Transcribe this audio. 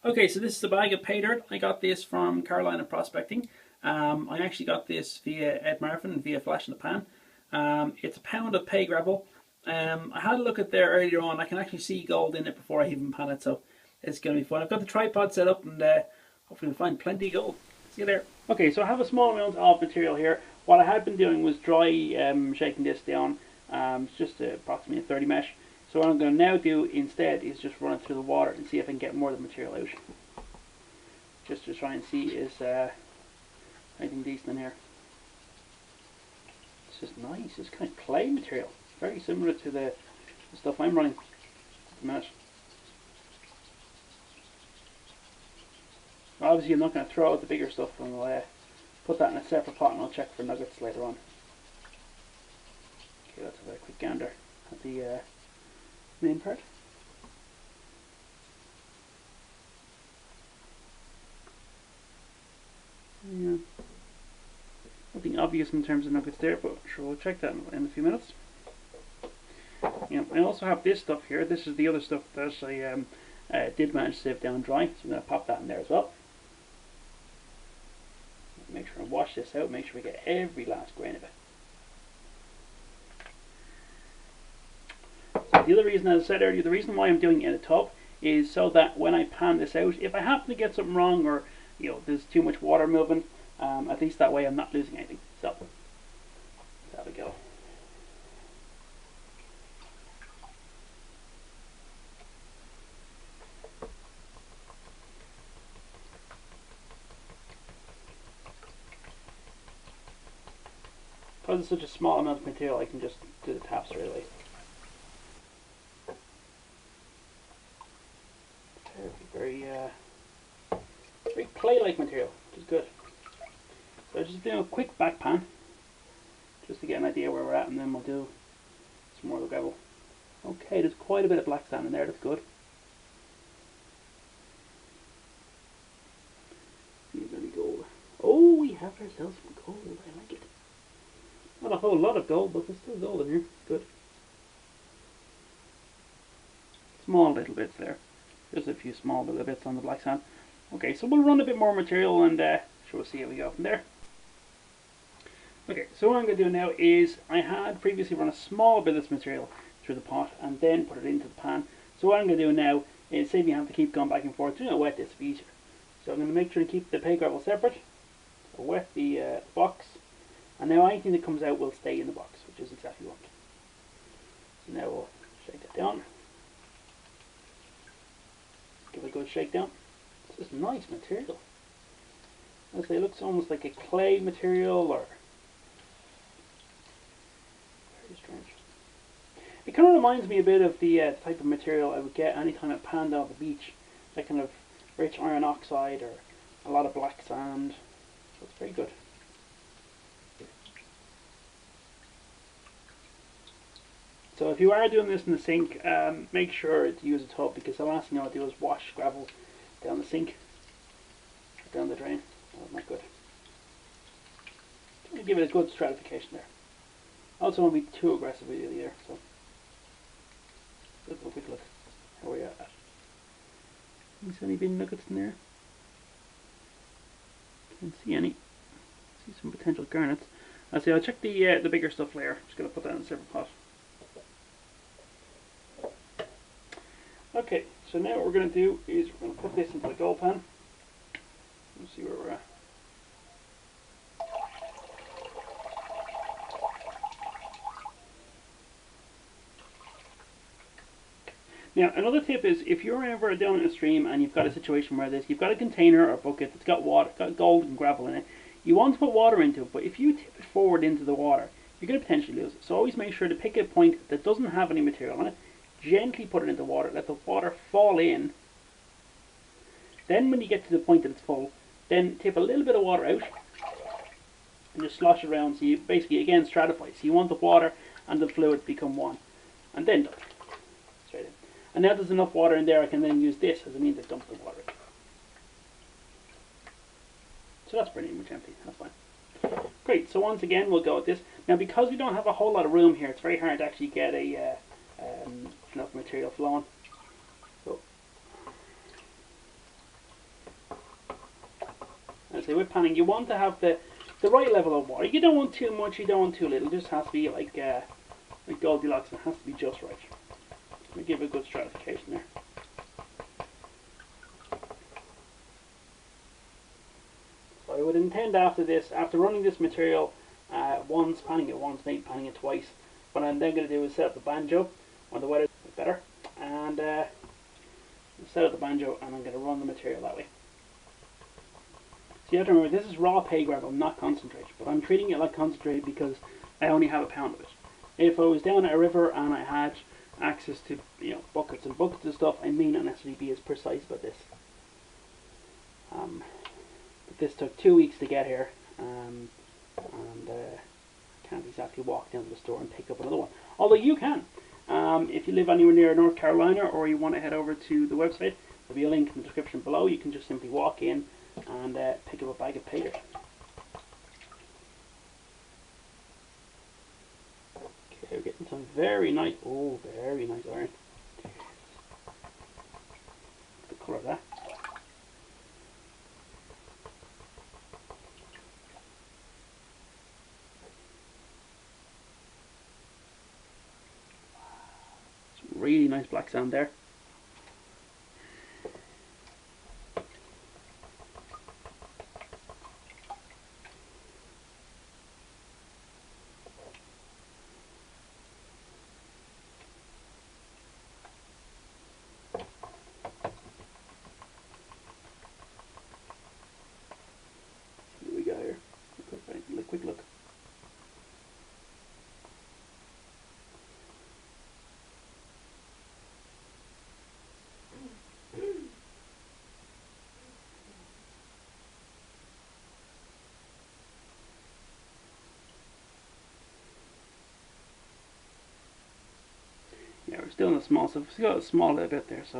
Okay, so this is the bag of pay dirt. I got this from Carolina Prospecting. I actually got this via Ed Marvin, via Flash in the Pan. It's a pound of pay gravel. I had a look at there earlier on. I can actually see gold in it before I even pan it, so it's going to be fun. I've got the tripod set up and hopefully we'll find plenty of gold. See you there. Okay, so I have a small amount of material here. What I had been doing was dry shaking this down. It's just approximately a 30 mesh. So what I'm going to now do instead is just run it through the water and see if I can get more of the material out. Just to try and see is anything decent in here. It's just nice. It's kind of clay material. Very similar to the stuff I'm running at the minute. Obviously I'm not going to throw out the bigger stuff, and I'll put that in a separate pot and I'll check for nuggets later on. Okay, let's have a quick gander at the main part. Yeah. Nothing obvious in terms of nuggets there, but sure, we'll check that in a few minutes. Yeah, I also have this stuff here. This is the other stuff that I did manage to save down dry, so I'm going to pop that in there as well. Make sure I wash this out, make sure we get every last grain of it. So the other reason, as I said earlier, the reason why I'm doing it in a tub is so that when I pan this out, if I happen to get something wrong or there's too much water moving, at least that way I'm not losing anything. So there we go. Because it's such a small amount of material, I can just do the tap straight away. Very clay-like material, which is good. So just doing a quick back pan, just to get an idea where we're at, and then we'll do some more of the gravel. Okay, there's quite a bit of black sand in there, that's good. See if there's any gold. Oh, we have ourselves some gold, I like it. Not a whole lot of gold, but there's still gold in here, good. Small little bits there. Just a few small little bits on the black sand. Okay, so we'll run a bit more material and we'll see how we go from there. Okay, so what I'm going to do now is I had previously run a small bit of this material through the pot and then put it into the pan. So what I'm going to do now is save me having to keep going back and forth. Do not wet this easier. So I'm going to make sure to keep the pay gravel separate. So wet the box, and now anything that comes out will stay in the box, which is exactly what. So now we'll shake that down. Give it a good shake down. This is nice material. I'd say it looks almost like a clay material, or very strange. It kind of reminds me a bit of the type of material I would get anytime I panned on the beach. That kind of rich iron oxide or a lot of black sand. So it's very good. So if you are doing this in the sink, make sure to use a tub, because the last thing I want to do is wash gravel down the sink, or down the drain. That's not good. Give it a good stratification there. I also don't want to be too aggressive with it either. So let's have a quick look. How are we at? Is any big nuggets in there? Can't see any. See some potential garnets. I'll check the bigger stuff later. Just gonna put that in a separate pot. Okay, so now what we're going to do is we're going to put this into the gold pan. Let's see where we're at. Now, another tip is if you're ever down in a stream and you've got a situation where you've got a container or a bucket that's got water, got gold and gravel in it, you want to put water into it, but if you tip it forward into the water, you're going to potentially lose it. So always make sure to pick a point that doesn't have any material on it. Gently put it into water, let the water fall in. Then when you get to the point that it's full, then tip a little bit of water out and just slosh it around, so you basically again stratify. So you want the water and the fluid to become one. And then dump straight in. And now there's enough water in there, I can then use this as a means of dumping the water in. So that's pretty much empty, that's fine. Great, so once again we'll go with this. Now because we don't have a whole lot of room here, it's very hard to actually get a enough material flowing. So I say with panning, you want to have the right level of water. You don't want too much, you don't want too little. It just has to be like Goldilocks. It has to be just right. We give a good stratification there. So I would intend after this, after running this material once, panning it once, maybe panning it twice, what I'm then going to do is set up the banjo when the weather's better, and set up the banjo, and I'm going to run the material that way. So you have to remember, this is raw pay gravel, not concentrate, but I'm treating it like concentrate because I only have a pound of it. If I was down at a river and I had access to buckets and buckets of stuff, I may not necessarily be as precise about this. But this took 2 weeks to get here, and I can't exactly walk down to the store and pick up another one. Although you can. If you live anywhere near North Carolina, or you want to head over to the website, there'll be a link in the description below. You can just simply walk in and pick up a bag of pay dirt. Okay, we're getting some very nice iron. The colour of that. Some really nice black sand there. Quick look. Yeah, we're still in the small, so we've got a small little bit there. So